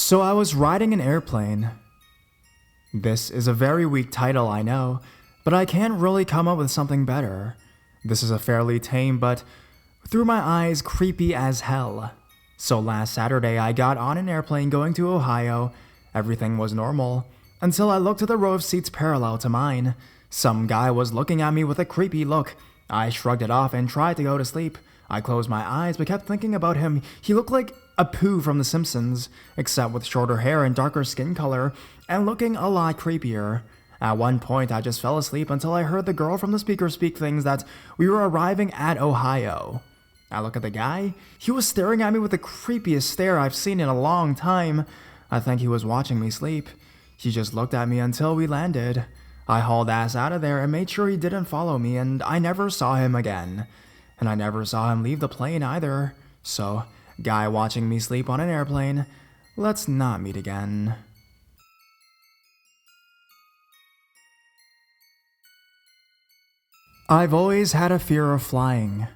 So I was riding an airplane. This is a very weak title, I know, but I can't really come up with something better. This is a fairly tame but, through my eyes, creepy as hell. So last Saturday I got on an airplane going to Ohio. Everything was normal, until I looked at the row of seats parallel to mine. Some guy was looking at me with a creepy look. I shrugged it off and tried to go to sleep. I closed my eyes but kept thinking about him. He looked like Apu from The Simpsons, except with shorter hair and darker skin color, and looking a lot creepier. At one point, I just fell asleep until I heard the girl from the speaker speak things that we were arriving at Ohio. I look at the guy. He was staring at me with the creepiest stare I've seen in a long time. I think he was watching me sleep. He just looked at me until we landed. I hauled ass out of there and made sure he didn't follow me, and I never saw him again. And I never saw him leave the plane either. So, guy watching me sleep on an airplane, let's not meet again. I've always had a fear of flying.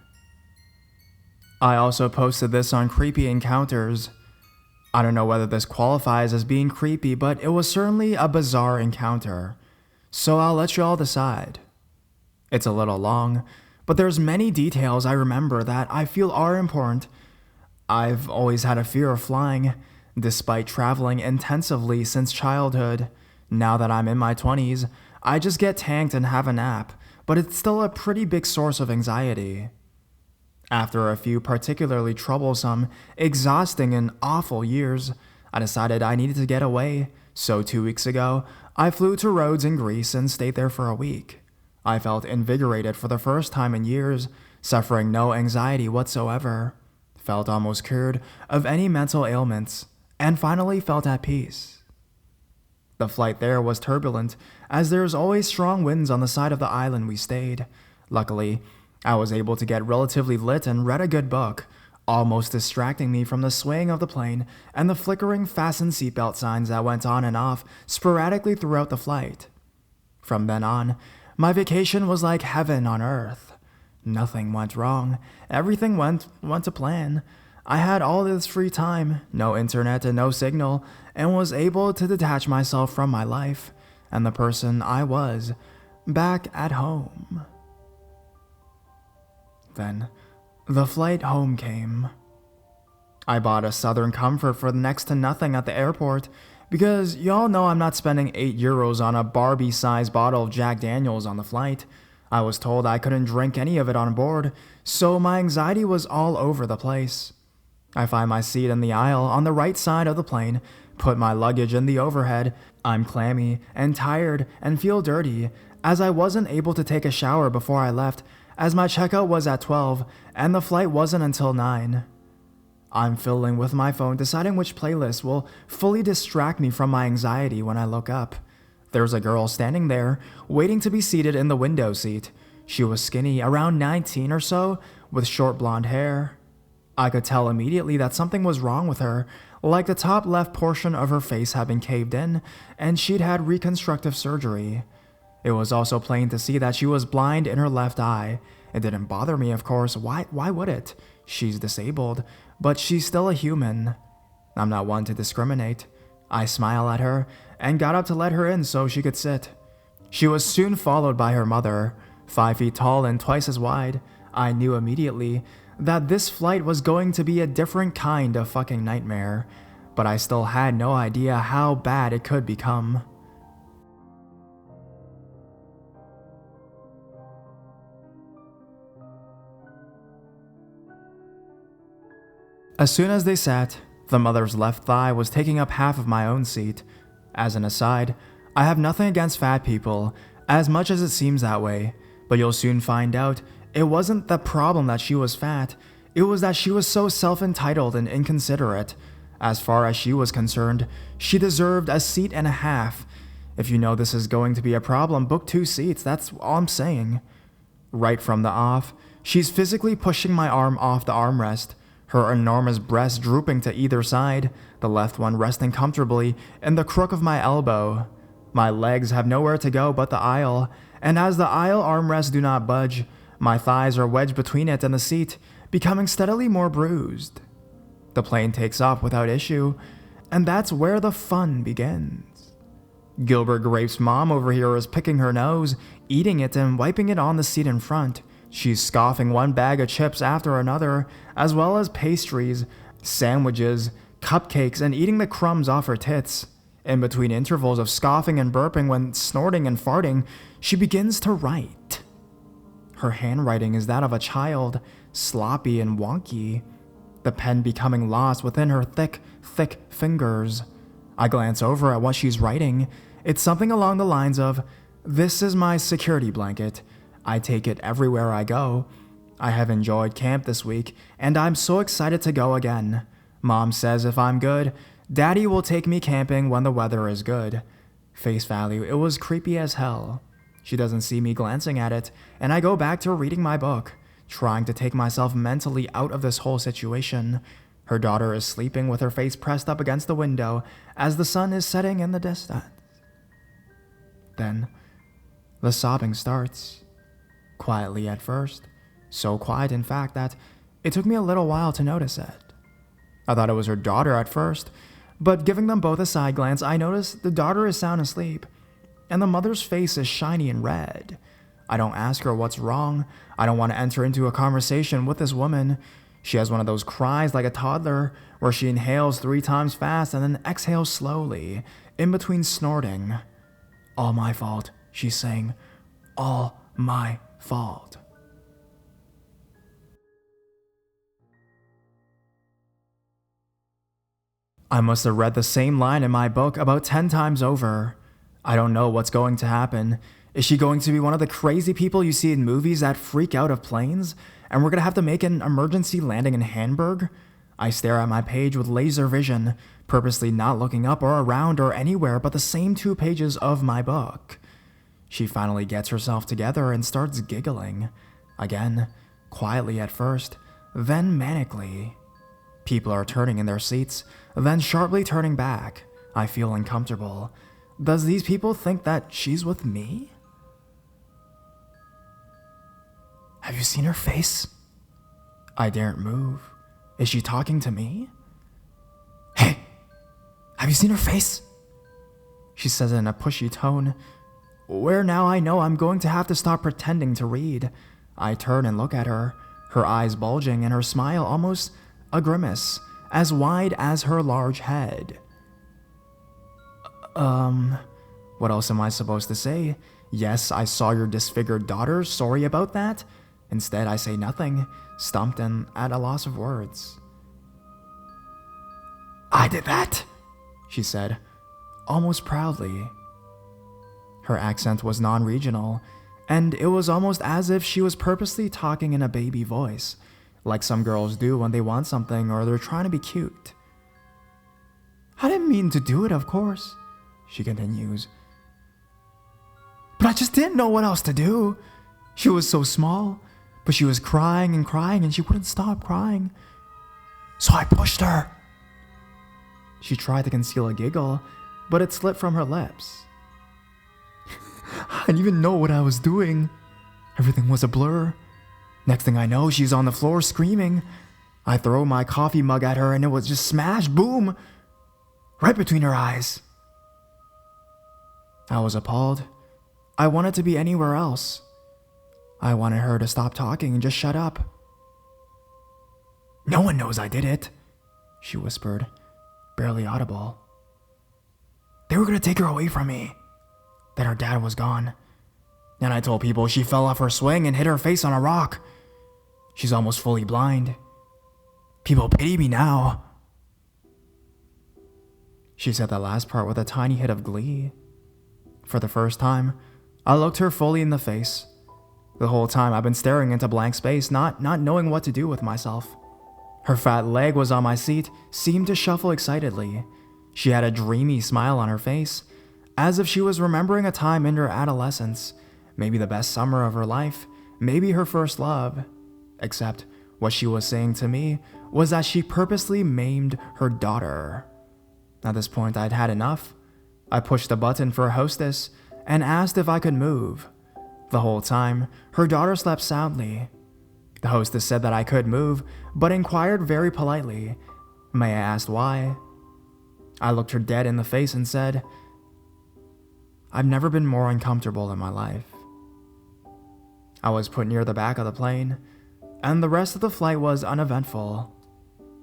I also posted this on Creepy Encounters. I don't know whether this qualifies as being creepy, but it was certainly a bizarre encounter. So I'll let you all decide. It's a little long, but there's many details I remember that I feel are important. I've always had a fear of flying, despite traveling intensively since childhood. Now that I'm in my 20s, I just get tanked and have a nap, but it's still a pretty big source of anxiety. After a few particularly troublesome, exhausting, and awful years, I decided I needed to get away. So 2 weeks ago, I flew to Rhodes in Greece and stayed there for a week. I felt invigorated for the first time in years, suffering no anxiety whatsoever, felt almost cured of any mental ailments, and finally felt at peace. The flight there was turbulent, as there's always strong winds on the side of the island we stayed. Luckily, I was able to get relatively lit and read a good book, almost distracting me from the swaying of the plane and the flickering fasten seatbelt signs that went on and off sporadically throughout the flight. From then on, my vacation was like heaven on earth. Nothing went wrong. Everything went to plan. I had all this free time, no internet and no signal, and was able to detach myself from my life and the person I was back at home. Then, the flight home came. I bought a Southern Comfort for next to nothing at the airport because y'all know I'm not spending €8 on a Barbie-sized bottle of Jack Daniels on the flight. I was told I couldn't drink any of it on board, so my anxiety was all over the place. I find my seat in the aisle on the right side of the plane, put my luggage in the overhead. I'm clammy and tired and feel dirty, as I wasn't able to take a shower before I left, as my checkout was at 12 and the flight wasn't until 9. I'm fiddling with my phone, deciding which playlist will fully distract me from my anxiety when I look up. There's a girl standing there, waiting to be seated in the window seat. She was skinny, around 19 or so, with short blonde hair. I could tell immediately that something was wrong with her, like the top left portion of her face had been caved in, and she'd had reconstructive surgery. It was also plain to see that she was blind in her left eye. It didn't bother me, of course. Why would it? She's disabled, but she's still a human. I'm not one to discriminate. I smiled at her and got up to let her in so she could sit. She was soon followed by her mother, 5 feet tall and twice as wide. I knew immediately that this flight was going to be a different kind of fucking nightmare, but I still had no idea how bad it could become. As soon as they sat, the mother's left thigh was taking up half of my own seat. As an aside, I have nothing against fat people, as much as it seems that way, but you'll soon find out it wasn't the problem that she was fat, it was that she was so self-entitled and inconsiderate. As far as she was concerned, she deserved a seat and a half. If you know this is going to be a problem, book 2 seats, that's all I'm saying. Right from the off, she's physically pushing my arm off the armrest, her enormous breasts drooping to either side, the left one resting comfortably in the crook of my elbow. My legs have nowhere to go but the aisle, and as the aisle armrests do not budge, my thighs are wedged between it and the seat, becoming steadily more bruised. The plane takes off without issue, And that's where the fun begins. Gilbert Grape's mom over here is picking her nose, eating it and wiping it on the seat in front. She's scoffing one bag of chips after another, as well as pastries, sandwiches, cupcakes, and eating the crumbs off her tits. In between intervals of scoffing and burping when snorting and farting, she begins to write. Her handwriting is that of a child, sloppy and wonky, the pen becoming lost within her thick fingers. I glance over at what she's writing. It's something along the lines of, "This is my security blanket. I take it everywhere I go. I have enjoyed camp this week, and I'm so excited to go again. Mom says if I'm good, Daddy will take me camping when the weather is good." Face value, it was creepy as hell. She doesn't see me glancing at it, and I go back to reading my book, trying to take myself mentally out of this whole situation. Her daughter is sleeping with her face pressed up against the window as the sun is setting in the distance. Then, the sobbing starts. Quietly at first. So quiet, in fact, that it took me a little while to notice it. I thought it was her daughter at first, but giving them both a side glance, I noticed the daughter is sound asleep, and the mother's face is shiny and red. I don't ask her what's wrong. I don't want to enter into a conversation with this woman. She has one of those cries like a toddler, where she inhales 3 times fast and then exhales slowly, in between snorting. "All my fault," she's saying. "All my fault." I must have read the same line in my book about 10 times over. I don't know what's going to happen. Is she going to be one of the crazy people you see in movies that freak out of planes, and we're going to have to make an emergency landing in Hamburg? I stare at my page with laser vision, purposely not looking up or around or anywhere but the same 2 pages of my book. She finally gets herself together and starts giggling. Again, quietly at first, then manically. People are turning in their seats, then sharply turning back. I feel uncomfortable. Does these people think that she's with me? "Have you seen her face?" I daren't move. Is she talking to me? "Hey, have you seen her face?" She says it in a pushy tone, where now I know I'm going to have to stop pretending to read. I turn and look at her, her eyes bulging and her smile almost a grimace, as wide as her large head. What else am I supposed to say? Yes, I saw your disfigured daughter, sorry about that. Instead, I say nothing, stumped and at a loss of words. "I did that," she said, almost proudly. Her accent was non-regional, and it was almost as if she was purposely talking in a baby voice, like some girls do when they want something or they're trying to be cute. "I didn't mean to do it, of course," she continues. "But I just didn't know what else to do. She was so small, but she was crying and she wouldn't stop crying. So I pushed her." She tried to conceal a giggle, but it slipped from her lips. "I didn't even know what I was doing. Everything was a blur. Next thing I know, she's on the floor screaming. I throw my coffee mug at her and it was just smash, boom, right between her eyes." I was appalled. I wanted to be anywhere else. I wanted her to stop talking and just shut up. "No one knows I did it," she whispered, barely audible. "They were going to take her away from me. Then her dad was gone. And I told people she fell off her swing and hit her face on a rock. She's almost fully blind. People pity me now." She said that last part with a tiny hit of glee. For the first time, I looked her fully in the face. The whole time I've been staring into blank space, not knowing what to do with myself. Her fat leg was on my seat, seemed to shuffle excitedly. She had a dreamy smile on her face, as if she was remembering a time in her adolescence, maybe the best summer of her life, maybe her first love. Except what she was saying to me was that she purposely maimed her daughter. At this point, I'd had enough. I pushed the button for hostess and asked if I could move. The whole time, her daughter slept soundly. The hostess said that I could move, but inquired very politely, "May I ask why?" I looked her dead in the face and said, "I've never been more uncomfortable in my life." I was put near the back of the plane, and the rest of the flight was uneventful,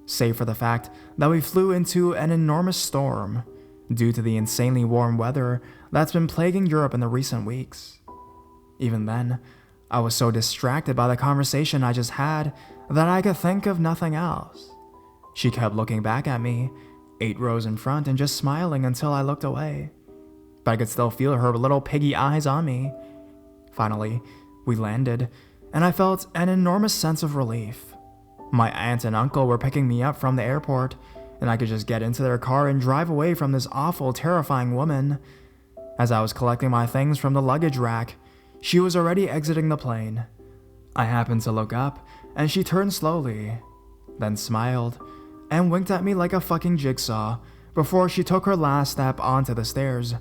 save for the fact that we flew into an enormous storm due to the insanely warm weather that's been plaguing Europe in the recent weeks. Even then, I was so distracted by the conversation I just had that I could think of nothing else. She kept looking back at me, 8 rows in front, and just smiling until I looked away. But I could still feel her little piggy eyes on me. Finally, we landed, and I felt an enormous sense of relief. My aunt and uncle were picking me up from the airport, and I could just get into their car and drive away from this awful, terrifying woman. As I was collecting my things from the luggage rack, she was already exiting the plane. I happened to look up, and she turned slowly, then smiled, and winked at me like a fucking jigsaw before she took her last step onto the stairs,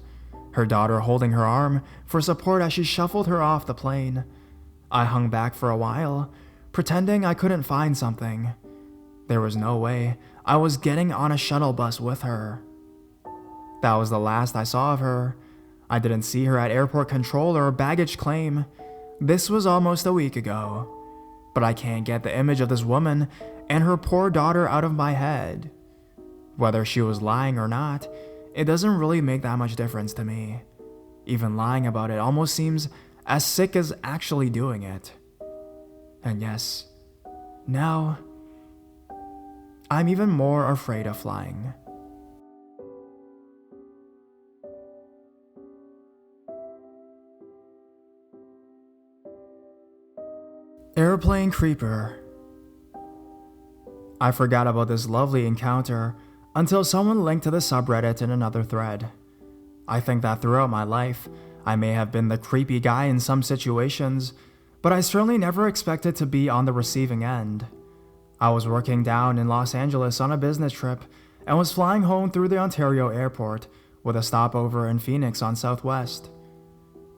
her daughter holding her arm for support as she shuffled her off the plane. I hung back for a while, pretending I couldn't find something. There was no way I was getting on a shuttle bus with her. That was the last I saw of her. I didn't see her at airport control or baggage claim. This was almost a week ago. But I can't get the image of this woman and her poor daughter out of my head. Whether she was lying or not, it doesn't really make that much difference to me. Even lying about it almost seems as sick as actually doing it. And yes, now I'm even more afraid of flying. Airplane creeper. I forgot about this lovely encounter until someone linked to the subreddit in another thread. I think that throughout my life, I may have been the creepy guy in some situations, but I certainly never expected to be on the receiving end. I was working down in Los Angeles on a business trip and was flying home through the Ontario airport with a stopover in Phoenix on Southwest.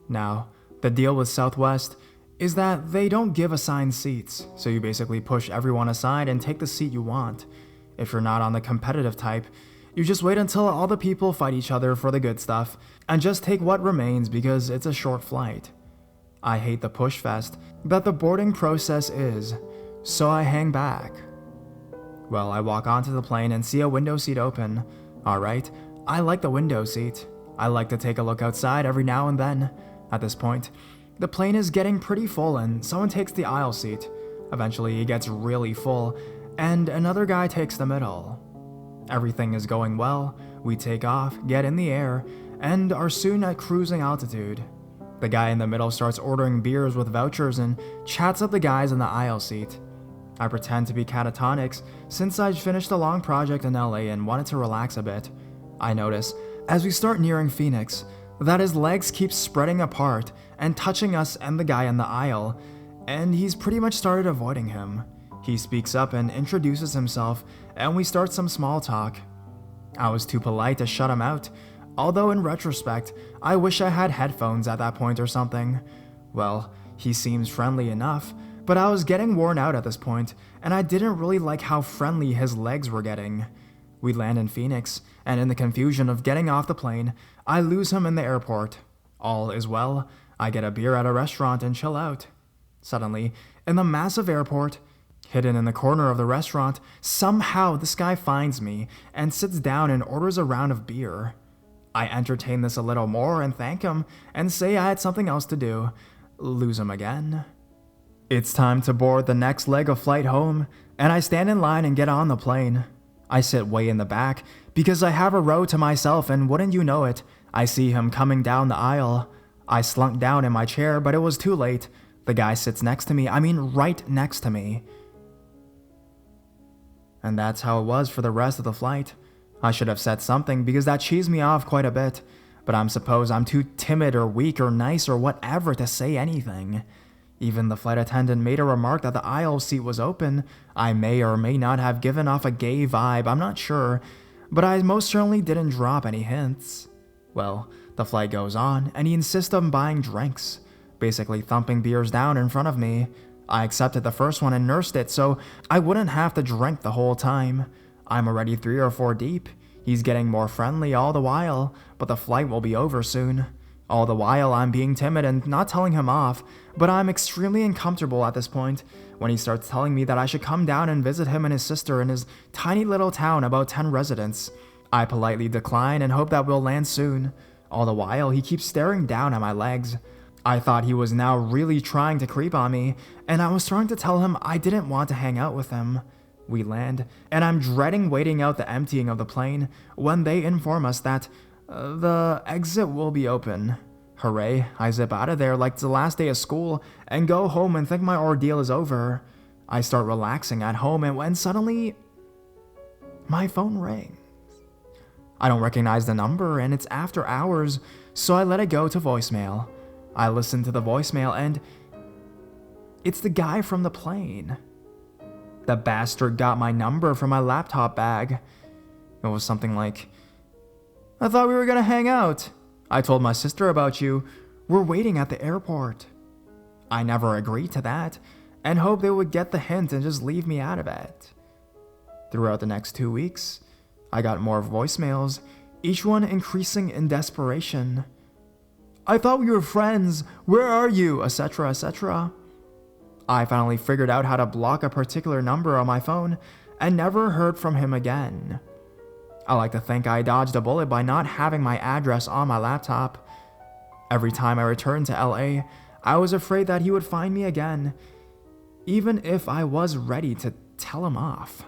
Now, the deal with Southwest is that they don't give assigned seats, so you basically push everyone aside and take the seat you want. If you're not on the competitive type, you just wait until all the people fight each other for the good stuff and just take what remains because it's a short flight. I hate the push fest that the boarding process is, so I hang back. Well, I walk onto the plane and see a window seat open. Alright, I like the window seat. I like to take a look outside every now and then. At this point, the plane is getting pretty full and someone takes the aisle seat. Eventually, it gets really full, and another guy takes the middle. Everything is going well. We take off, get in the air, and are soon at cruising altitude. The guy in the middle starts ordering beers with vouchers and chats up the guys in the aisle seat. I pretend to be catatonic since I'd finished a long project in LA and wanted to relax a bit. I notice, as we start nearing Phoenix, that his legs keep spreading apart and touching us and the guy in the aisle, and he's pretty much started avoiding him. He speaks up and introduces himself, and we start some small talk. I was too polite to shut him out, although in retrospect, I wish I had headphones at that point or something. Well, he seems friendly enough, but I was getting worn out at this point, and I didn't really like how friendly his legs were getting. We land in Phoenix, and in the confusion of getting off the plane, I lose him in the airport. All is well. I get a beer at a restaurant and chill out. Suddenly, in the massive airport, hidden in the corner of the restaurant, somehow this guy finds me and sits down and orders a round of beer. I entertain this a little more and thank him and say I had something else to do. Lose him again. It's time to board the next leg of flight home, and I stand in line and get on the plane. I sit way in the back because I have a row to myself, and wouldn't you know it, I see him coming down the aisle. I slunk down in my chair, but it was too late. The guy sits next to me, right next to me. And that's how it was for the rest of the flight. I should have said something because that cheesed me off quite a bit, but I suppose I'm too timid or weak or nice or whatever to say anything. Even the flight attendant made a remark that the aisle seat was open. I may or may not have given off a gay vibe, I'm not sure, but I most certainly didn't drop any hints. Well, the flight goes on, and he insists on buying drinks, basically thumping beers down in front of me. I accepted the first one and nursed it so I wouldn't have to drink the whole time. I'm already 3 or 4 deep. He's getting more friendly all the while, but the flight will be over soon. All the while, I'm being timid and not telling him off, but I'm extremely uncomfortable at this point when he starts telling me that I should come down and visit him and his sister in his tiny little town, about 10 residents. I politely decline and hope that we'll land soon. All the while, he keeps staring down at my legs. I thought he was now really trying to creep on me, and I was trying to tell him I didn't want to hang out with him. We land, and I'm dreading waiting out the emptying of the plane when they inform us that the exit will be open. Hooray, I zip out of there like it's the last day of school and go home and think my ordeal is over. I start relaxing at home, and when suddenly my phone rings. I don't recognize the number, and it's after hours, so I let it go to voicemail. I listen to the voicemail, and it's the guy from the plane. The bastard got my number from my laptop bag. It was something like, "I thought we were gonna hang out. I told my sister about you. We're waiting at the airport." I never agreed to that, and hoped they would get the hint and just leave me out of it. Throughout the next 2 weeks, I got more voicemails, each one increasing in desperation. "I thought we were friends. Where are you?" etc., etc. I finally figured out how to block a particular number on my phone and never heard from him again. I like to think I dodged a bullet by not having my address on my laptop. Every time I returned to LA, I was afraid that he would find me again, even if I was ready to tell him off.